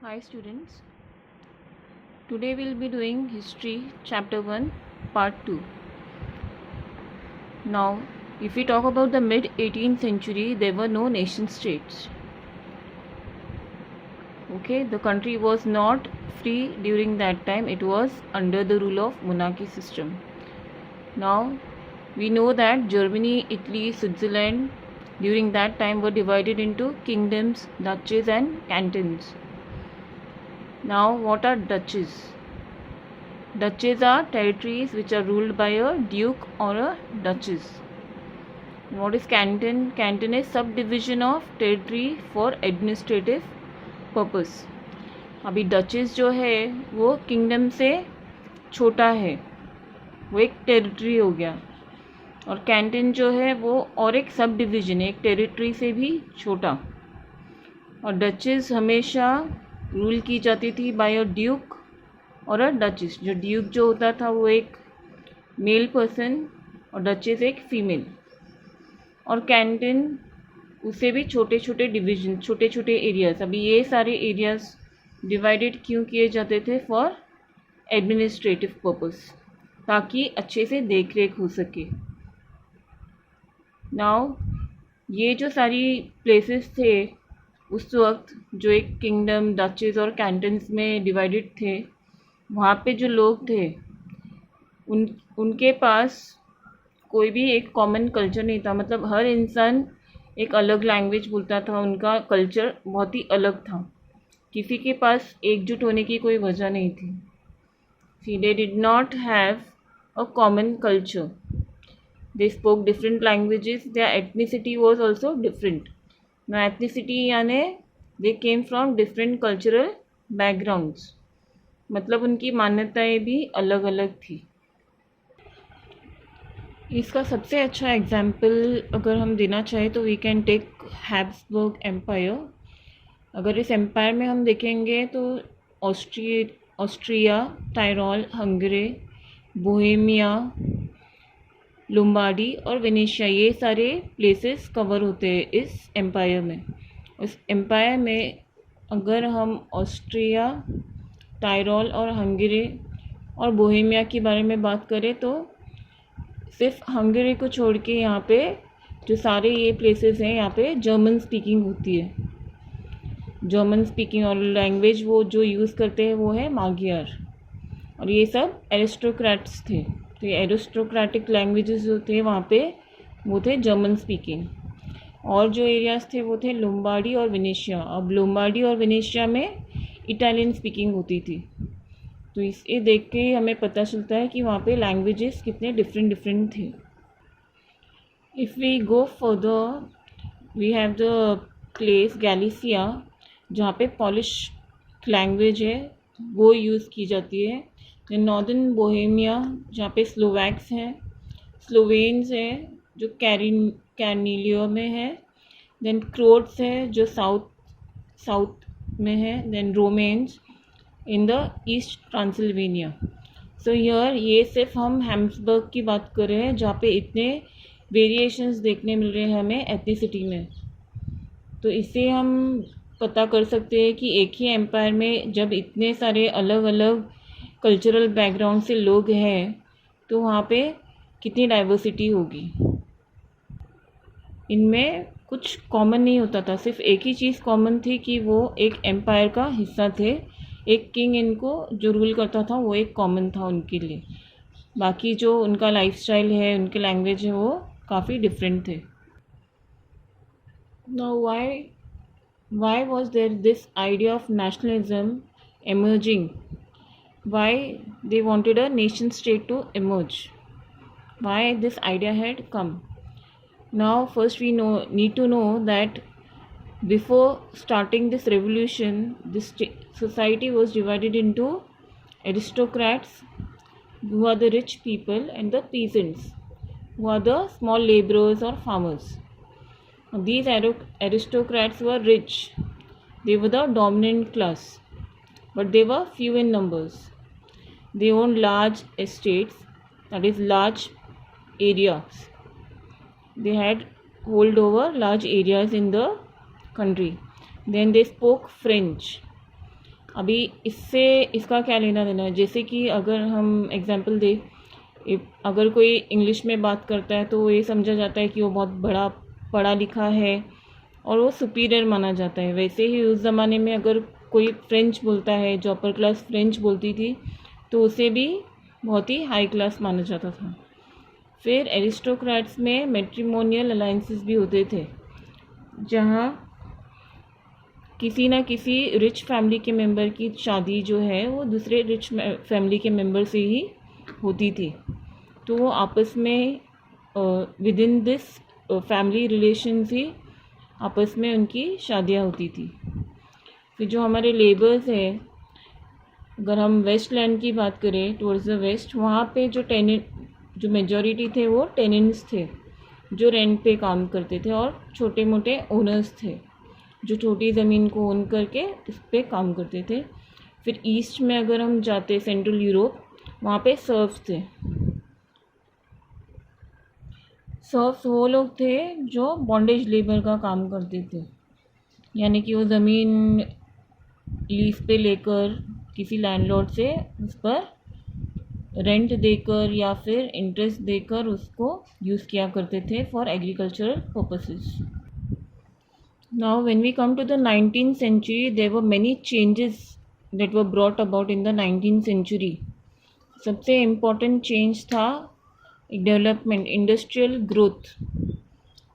Hi students, today we'll be doing History Chapter 1 Part 2. Now, if we talk about the mid 18th century, there were no nation states. Okay, the country was not free during that time, it was under the rule of monarchy system. Now, we know that Germany, Italy, Switzerland during that time were divided into kingdoms, duchies and cantons. Now, what are duchies? Duchies are territories which are ruled by a duke or a duchess. What is canton? Canton is subdivision of territory for administrative purpose. अभी duchess जो है वो kingdom से छोटा है, वो एक territory हो गया, और कैंटन जो है वो और एक सब डिवीजन है, एक टेरिटरी से भी छोटा. और डचेस हमेशा रूल की जाती थी बाय अ ड्यूक और अ डचेस. जो ड्यूक जो होता था वो एक मेल पर्सन और डचेस एक फीमेल. और कैंटन उससे भी छोटे छोटे डिवीजन, छोटे छोटे एरियाज. अभी ये सारे एरियाज डिवाइडेड क्यों किए जाते थे? फॉर एडमिनिस्ट्रेटिव पर्पस, ताकि अच्छे से देख रेख हो सके. नाउ ये जो सारी प्लेसेस थे उस वक्त, जो एक किंगडम, डचेस और कैंटन्स में डिवाइडेड थे, वहाँ पे जो लोग थे उनके पास कोई भी एक कॉमन कल्चर नहीं था. मतलब हर इंसान एक अलग लैंग्वेज बोलता था, उनका कल्चर बहुत ही अलग था. किसी के पास एकजुट होने की कोई वजह नहीं थी. See they did not have a common culture. They spoke different languages. Their ethnicity was also different. ना एथनिसिटी यानी they came from different cultural backgrounds. मतलब उनकी मान्यताएं भी अलग अलग थी. इसका सबसे अच्छा एग्जाम्पल अगर हम देना चाहें तो we can take Habsburg empire. अगर इस एम्पायर में हम देखेंगे तो Austria, Tyrol, Hungary, Bohemia, Lombardy और वेनेशिया, ये सारे प्लेसेस कवर होते हैं इस एम्पायर में. इस एम्पायर में अगर हम ऑस्ट्रिया, टायरोल और हंगरी और बोहेमिया के बारे में बात करें तो सिर्फ हंगरी को छोड़ के यहाँ पे जो सारे ये प्लेसेस हैं, यहाँ पे जर्मन स्पीकिंग होती है. जर्मन स्पीकिंग और लैंग्वेज वो जो यूज़ करते हैं वो है मागियर. और ये सब एरिस्टोक्रेट्स थे, तो ये एरिस्टोक्रेटिक लैंग्वेजेस जो थे वहाँ पे वो थे जर्मन स्पीकिंग. और जो एरियाज़ थे वो थे लुम्बार्डी और वेनेशिया. अब लुम्बार्डी और वेनेशिया में इटालियन स्पीकिंग होती थी. तो इसे देख के हमें पता चलता है कि वहाँ पे लैंग्वेजेस कितने डिफरेंट थे. If we go further, we have the place Galicia, जहाँ पे पॉलिश लैंग्वेज है वो यूज़ की जाती है. देन नॉर्दर्न बोहेमिया, जहाँ पे स्लोवैक्स हैं, स्लोवेन्स हैं जो कैनिलियो में है. देन क्रोट्स है जो साउथ में है. Then Romans in the east Transylvania. So here ये सिर्फ हम हैब्सबर्ग की बात कर रहे हैं जहाँ पे इतने वेरिएशंस देखने मिल रहे हैं हमें एथनिसिटी में. तो इससे हम पता कर सकते हैं कि एक ही एम्पायर में जब इतने सारे अलग अलग कल्चरल बैकग्राउंड से लोग हैं तो वहाँ पे कितनी डाइवर्सिटी होगी. इनमें कुछ कॉमन नहीं होता था, सिर्फ एक ही चीज़ कॉमन थी कि वो एक एम्पायर का हिस्सा थे. एक किंग इनको जो रूल करता था वो एक कॉमन था उनके लिए. बाकी जो उनका लाइफस्टाइल है, उनके लैंग्वेज है, वो काफ़ी डिफरेंट थे. Now why was there this idea of nationalism emerging? Why they wanted a nation state to emerge? Why this idea had come? Now first we need to know that before starting this revolution, this society was divided into aristocrats, who are the rich people, and the peasants, who are the small laborers or farmers. These aristocrats were rich. They were the dominant class, but they were few in numbers. They owned large estates, that is large areas. They had hold over large areas in the country. Then they spoke French. अभी इससे इसका क्या लेना देना है, जैसे कि अगर हम एग्जांपल दें, अगर कोई इंग्लिश में बात करता है तो ये समझा जाता है कि वो बहुत बड़ा पढ़ा लिखा है और वो सुपीरियर माना जाता है। वैसे ही उस ज़माने में अगर कोई फ्रेंच बोलता है, जो अपर क्लास फ्रेंच बोलती थी, तो उसे भी बहुत ही हाई क्लास माना जाता था। फिर एरिस्टोक्रेट्स में मैट्रिमोनियल अलाइंसेस भी होते थे, जहाँ किसी ना किसी रिच फैमिली के मेंबर की शादी जो है वो दूसरे रिच फैमिली के मेंबर से ही होती थी। तो वो आपस में within this family relations ही आपस में उनकी शादियाँ होती थी। फिर जो हमारे लेबर्स हैं, अगर हम वेस्ट लैंड की बात करें, टुवर्ड्स द वेस्ट, वहाँ पे जो मेजॉरिटी थे वो टेनेंट्स थे, जो रेंट पे काम करते थे, और छोटे मोटे ओनर्स थे जो छोटी ज़मीन को ओन करके उस पर काम करते थे। फिर ईस्ट में अगर हम जाते, सेंट्रल यूरोप, वहाँ पे सर्व्स थे। सर्व्स वो लोग थे जो बॉन्डेज लेबर का काम करते थे, यानी कि वो ज़मीन लीज पे लेकर किसी लैंडलॉर्ड से उस पर रेंट देकर या फिर इंटरेस्ट देकर उसको यूज़ किया करते थे for agricultural purposes. Now, when we come to the 19th century, there were many changes that were brought about in the 19th century. सबसे इम्पॉर्टेंट चेंज था एक development, industrial growth.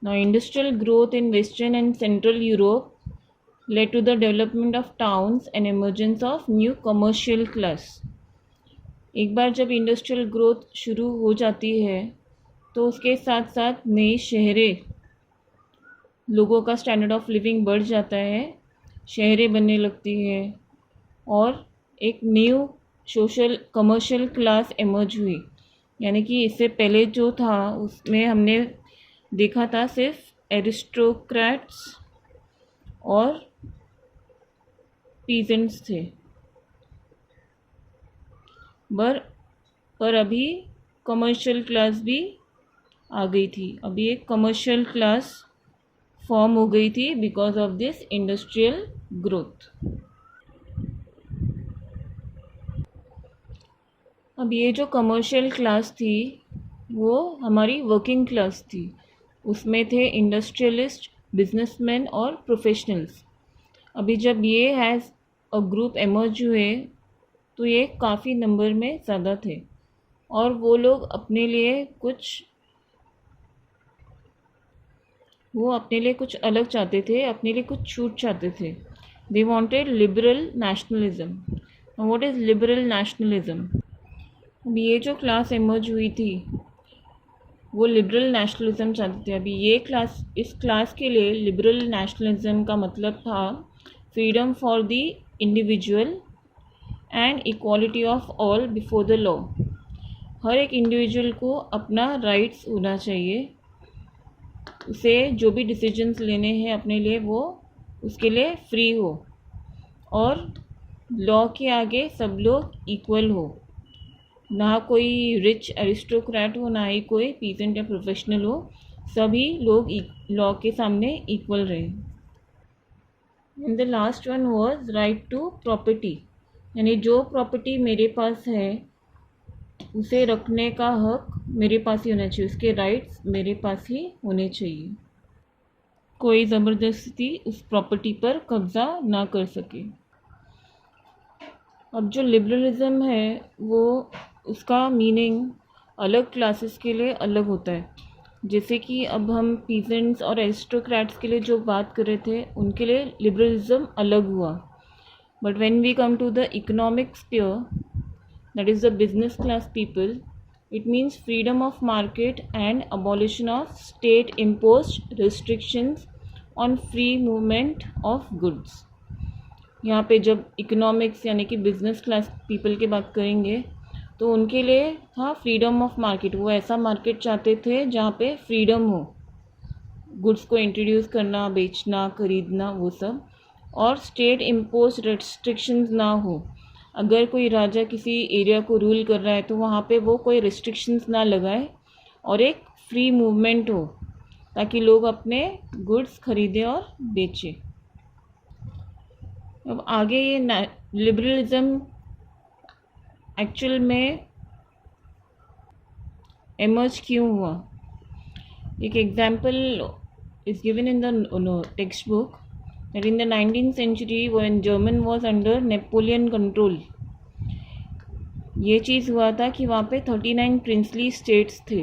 Now, industrial growth in Western and Central Europe led to the development of towns and emergence of new commercial class. एक बार जब industrial growth शुरू हो जाती है तो उसके साथ साथ नई शहरें, लोगों का स्टैंडर्ड ऑफ लिविंग बढ़ जाता है, शहरें बनने लगती है और एक new social commercial class emerge हुई। यानी कि इससे पहले जो था उसमें हमने देखा था सिर्फ एरिस्टोक्रेट्स और पीजेंट्स थे, पर अभी कमर्शियल क्लास भी आ गई थी। अभी एक कमर्शियल क्लास फॉर्म हो गई थी because of this industrial growth. अब ये जो कमर्शियल क्लास थी वो हमारी वर्किंग क्लास थी। उसमें थे इंडस्ट्रियलिस्ट, बिजनेसमैन और प्रोफेशनल्स। अभी जब ये हैज़ अ ग्रुप एमर्ज हुए तो ये काफ़ी नंबर में ज़्यादा थे और वो लोग अपने लिए कुछ अलग चाहते थे, अपने लिए कुछ छूट चाहते थे। They wanted liberal nationalism. What is liberal nationalism? अब ये जो क्लास इमर्ज हुई थी वो लिबरल नेशनलिज्म चाहते थे। अभी इस क्लास के लिए लिबरल नेशनलिज्म का मतलब था freedom for the individual and equality of all before the law. हर एक इंडिविजुअल को अपना राइट्स होना चाहिए, उसे जो भी डिसीजंस लेने हैं अपने लिए वो उसके लिए फ्री हो, और लॉ के आगे सब लोग इक्वल हो, ना कोई रिच एरिस्टोक्रेट हो, ना ही कोई पीसेंट या प्रोफेशनल हो, सभी लोग लॉ के सामने इक्वल रहे। And the last one was right to property, यानी जो प्रॉपर्टी मेरे पास है उसे रखने का हक मेरे पास ही होना चाहिए, उसके राइट्स मेरे पास ही होने चाहिए, कोई ज़बरदस्ती उस प्रॉपर्टी पर कब्ज़ा ना कर सके। अब जो लिबरलिज़म है वो उसका मीनिंग अलग क्लासेस के लिए अलग होता है। जैसे कि अब हम पीजेंट्स और एरिस्टोक्रेट्स के लिए जो बात कर रहे थे उनके लिए लिबरलिज़म अलग हुआ, but when we come to the economic sphere, that is the business class people, it means freedom of market and abolition of state imposed restrictions on free movement of goods। यहाँ पे जब economics यानी कि business class people की बात करेंगे तो उनके लिए था फ्रीडम ऑफ मार्केट। वो ऐसा मार्केट चाहते थे जहाँ पे फ्रीडम हो, गुड्स को इंट्रोड्यूस करना, बेचना, खरीदना, वो सब, और स्टेट इम्पोज रेस्ट्रिक्शंस ना हो। अगर कोई राजा किसी एरिया को रूल कर रहा है तो वहाँ पे वो कोई रिस्ट्रिक्शंस ना लगाए और एक फ्री मूवमेंट हो ताकि लोग अपने गुड्स खरीदें और बेचें। अब आगे ये लिबरलिज्म एक्चुअल में एमर्ज क्यों हुआ. एक example is given in the textbook that in the 19th century when German was under Napoleon control, ये चीज़ हुआ था कि वहाँ पे 39 प्रिंसली स्टेट्स थे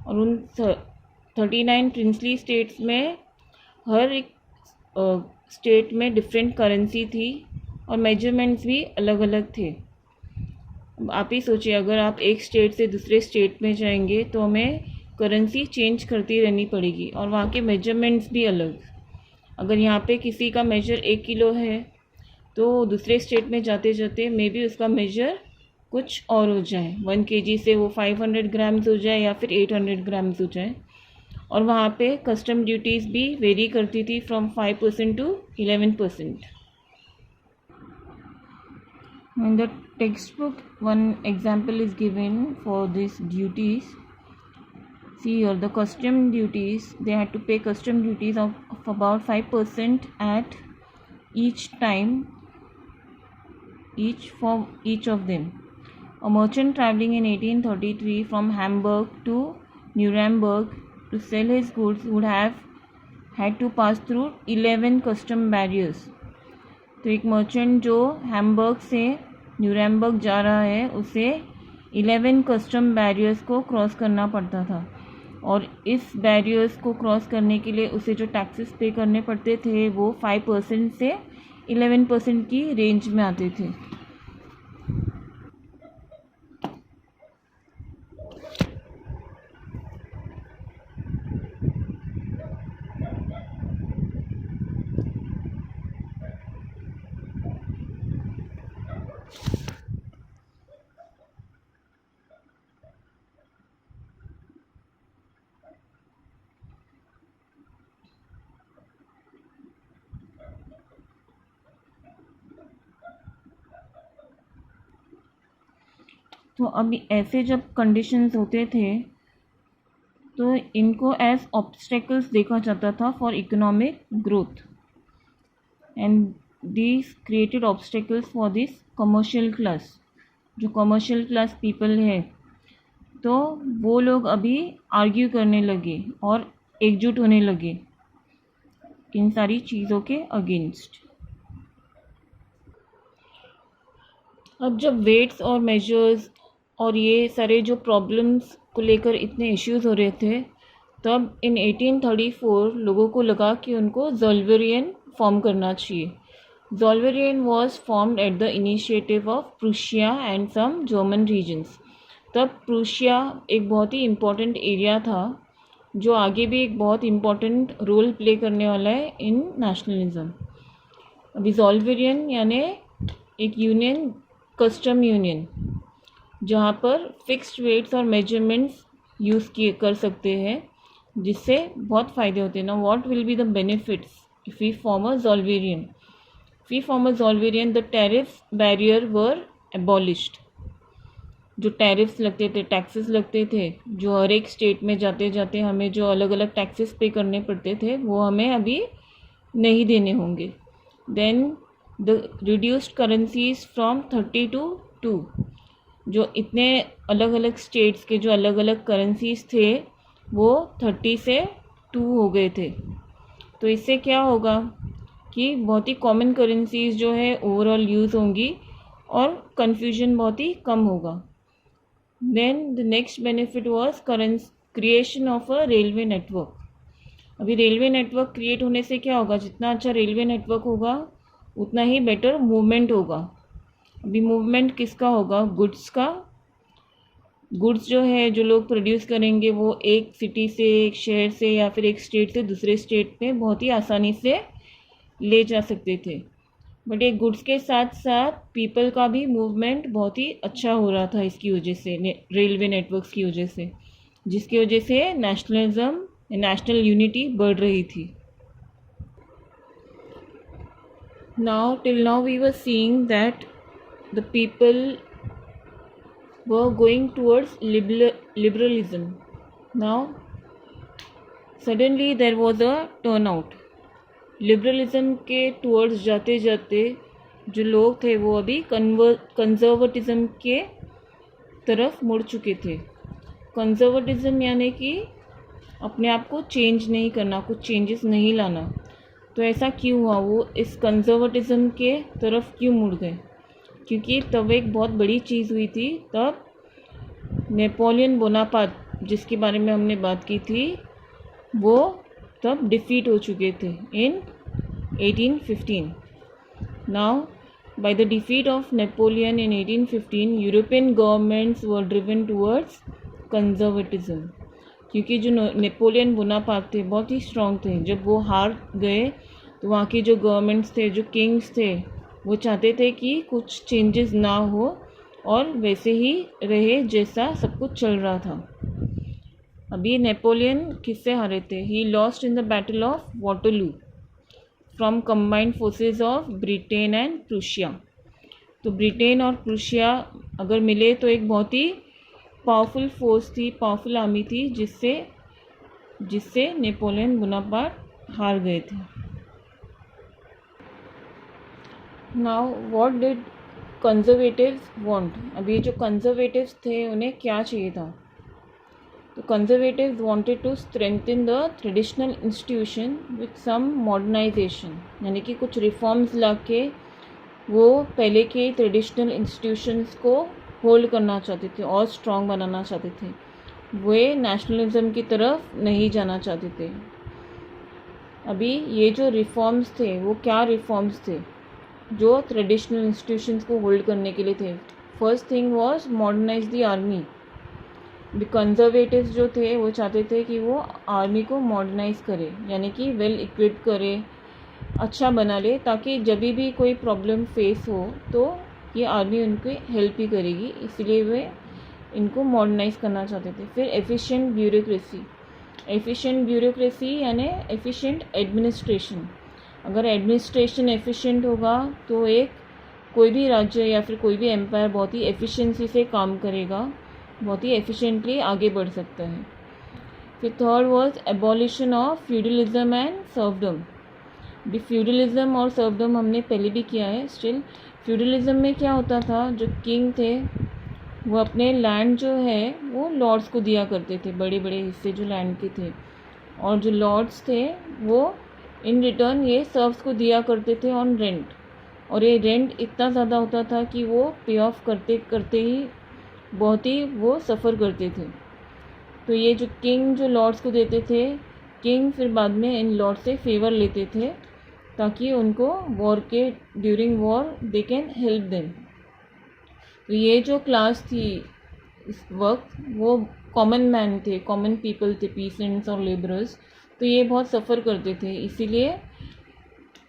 और उन 39 प्रिंसली स्टेट्स में हर एक स्टेट में डिफरेंट करेंसी थी और मेजरमेंट्स भी अलग अलग थे. आप ही सोचिए, अगर आप एक स्टेट से दूसरे स्टेट में जाएंगे तो हमें करेंसी चेंज करती रहनी पड़ेगी और वहाँ के मेजरमेंट्स भी अलग. अगर यहाँ पे किसी का मेजर 1 किलो है तो दूसरे स्टेट में जाते जाते मे बी उसका मेजर कुछ और हो जाए, 1 kg से वो 500 ग्राम्स हो जाए या फिर 800 ग्राम्स हो जाए. और वहाँ पे कस्टम ड्यूटीज़ भी वेरी करती थी from 5% to 11%. In the textbook, one example is given for these duties. See here, the custom duties, they had to pay custom duties of about 5% at each time, for each of them. A merchant traveling in 1833 from Hamburg to Nuremberg to sell his goods would have had to pass through 11 custom barriers. तो एक merchant जो Hamburg से Nuremberg जा रहा है उसे 11 custom barriers को cross करना पड़ता था और इस बैरियर्स को क्रॉस करने के लिए उसे जो टैक्सेस पे करने पड़ते थे वो 5% से 11% की रेंज में आते थे. तो अभी ऐसे जब कंडीशंस होते थे तो इनको एज ऑब्स्टेकल्स देखा जाता था for economic growth and these created obstacles for this commercial class. जो कमर्शियल क्लास पीपल है तो वो लोग अभी आर्ग्यू करने लगे और एकजुट होने लगे इन सारी चीज़ों के अगेंस्ट. अब जब वेट्स और मेजर्स और ये सारे जो प्रॉब्लम्स को लेकर इतने इश्यूज हो रहे थे तब इन 1834 लोगों को लगा कि उनको ज़ोल्वेरियन फॉर्म करना चाहिए. Zollverein was formed at the initiative of Prussia and some German regions. तब प्रूशिया एक बहुत ही इम्पोर्टेंट एरिया था जो आगे भी एक बहुत इम्पोर्टेंट रोल प्ले करने वाला है इन नेशनलिज्म. अभी ज़ोल्वेरियन यानी एक यूनियन, कस्टम यूनियन, जहाँ पर फिक्स्ड वेट्स और मेजरमेंट्स यूज़ किए कर सकते हैं जिससे बहुत फ़ायदे होते हैं. ना what will be the benefits if we form a Zollverein? If we form a Zollverein the tariff barrier were abolished. जो टैरिफ्स लगते थे, टैक्सेस लगते थे, जो हर एक स्टेट में जाते जाते हमें जो अलग अलग टैक्सेस पे करने पड़ते थे वो हमें अभी नहीं देने होंगे. Then the reduced currencies from 30 to 2. जो इतने अलग अलग स्टेट्स के जो अलग अलग करेंसीज थे वो 30 से 2 हो गए थे. तो इससे क्या होगा कि बहुत ही कॉमन करेंसीज जो है ओवरऑल यूज़ होंगी और कन्फ्यूजन बहुत ही कम होगा. Then the next benefit was creation of a railway network. अभी रेलवे नेटवर्क क्रिएट होने से क्या होगा, जितना अच्छा रेलवे नेटवर्क होगा उतना ही बेटर मूवमेंट होगा. अभी मूवमेंट किसका होगा? गुड्स का. गुड्स जो है जो लोग प्रोड्यूस करेंगे वो एक सिटी से, एक शहर से या फिर एक स्टेट से दूसरे स्टेट में बहुत ही आसानी से ले जा सकते थे. बट एक गुड्स के साथ साथ पीपल का भी मूवमेंट बहुत ही अच्छा हो रहा था इसकी वजह से, रेलवे नेटवर्क्स की वजह से, जिसकी वजह से नेशनलिज्म, नेशनल यूनिटी बढ़ रही थी. Till now we were seeing that the people were going towards liberalism. Now suddenly there was a turnout. Liberalism के टूवर्ड्स जाते जाते जो लोग थे वो अभी कंजर्वेटिज्म के तरफ मुड़ चुके थे। कंजर्वेटिज्म यानी कि अपने आप को चेंज नहीं करना, कुछ चेंजेस नहीं लाना। तो ऐसा क्यों हुआ, वो इस कंजर्वेटिज्म के तरफ क्यों मुड़ गए? क्योंकि तब एक बहुत बड़ी चीज़ हुई थी। तब नेपोलियन बोनापार्ट जिसके बारे में हमने बात की थी वो तब डिफीट हो चुके थे इन 1815। Now by the defeat of Napoleon in 1815, European governments were driven towards conservatism। क्योंकि जो नेपोलियन बोनापार्ट थे बहुत ही स्ट्रॉन्ग थे। जब वो हार गए तो वहाँ के जो गवर्नमेंट्स थे, जो किंग्स थे, वो चाहते थे कि कुछ चेंजेस ना हो और वैसे ही रहे जैसा सब कुछ चल रहा था। अभी नेपोलियन किससे हारे थे? He lost in the battle of Waterloo from combined forces of Britain and Prussia. तो ब्रिटेन और प्रूशिया अगर मिले तो एक बहुत ही पावरफुल फोर्स थी, पावरफुल आर्मी थी, जिससे नेपोलियन बोनापार्ट हार गए थे। Now what did conservatives want? अभी जो कंजर्वेटिव्स थे उन्हें क्या चाहिए था? तो conservatives wanted to strengthen the traditional institution with some modernisation, यानी कि कुछ रिफॉर्म्स लाके वो पहले के ट्रेडिशनल इंस्टीट्यूशंस को होल्ड करना चाहते थे और स्ट्रॉन्ग बनाना चाहते थे। वे नेशनलिज्म की तरफ नहीं जाना चाहते थे। अभी ये जो रिफॉर्म्स थे वो क्या रिफॉर्म्स थे जो ट्रेडिशनल इंस्टीट्यूशंस को होल्ड करने के लिए थे? First thing was modernise the army. Conservatives जो थे वो चाहते थे कि वो आर्मी को मॉडर्नाइज करे, यानी कि वेल इक्विप्ड करे, अच्छा बना ले, ताकि जब भी कोई प्रॉब्लम फेस हो तो ये आर्मी उनकी हेल्प ही करेगी। इसलिए वे इनको मॉडर्नाइज करना चाहते थे। फिर एफिशिएंट ब्यूरोक्रेसी। एफिशिएंट ब्यूरोक्रेसी यानी एफिशिएंट एडमिनिस्ट्रेशन। अगर एडमिनिस्ट्रेशन एफिशिएंट होगा तो कोई भी राज्य या फिर कोई भी एम्पायर बहुत ही एफिशिएंसी से काम करेगा, बहुत ही एफिशिएंटली आगे बढ़ सकता है। फिर third was abolition of feudalism and serfdom. भी फ्यूडलिज्म और सर्वडम हमने पहले भी किया है। स्टिल फ्यूडलिज्म में क्या होता था, जो किंग थे वो अपने लैंड जो है वो लॉर्ड्स को दिया करते थे, बड़े बड़े हिस्से जो लैंड के थे, और जो लॉर्ड्स थे वो इन रिटर्न ये सर्व्स को दिया करते थे ऑन रेंट। और ये रेंट इतना ज़्यादा होता था कि वो पे ऑफ करते करते ही बहुत ही वो सफ़र करते थे। तो ये जो किंग जो लॉर्ड्स को देते थे, किंग फिर बाद में इन लॉर्ड से फेवर लेते थे ताकि उनको वॉर के during war they can help them. तो ये जो क्लास थी इस वक्त वो कॉमन मैन थे, कॉमन पीपल थे, पीसेंट्स और लेबरर्स। तो ये बहुत सफ़र करते थे, इसीलिए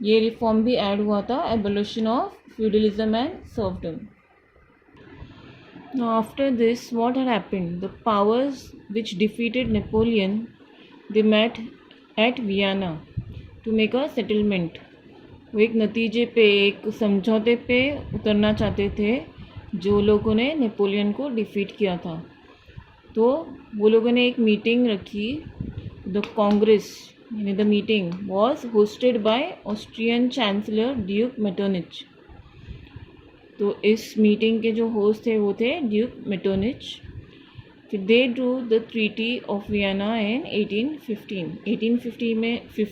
ये रिफॉर्म भी ऐड हुआ था, abolition of feudalism and serfdom. Now after this, what had happened? The powers which defeated Napoleon, they met at Vienna to make a settlement। वो एक नतीजे पे, एक समझौते पे उतरना चाहते थे जो लोगों ने नेपोलियन को डिफीट किया था। तो वो लोगों ने एक मीटिंग रखी। द कांग्रेस यानी the meeting was hosted by Austrian chancellor Duke Metternich. तो इस मीटिंग के जो होस्ट थे वो थे ड्यूक मेटरनिच। फिर they drew the treaty of Vienna in 1815 में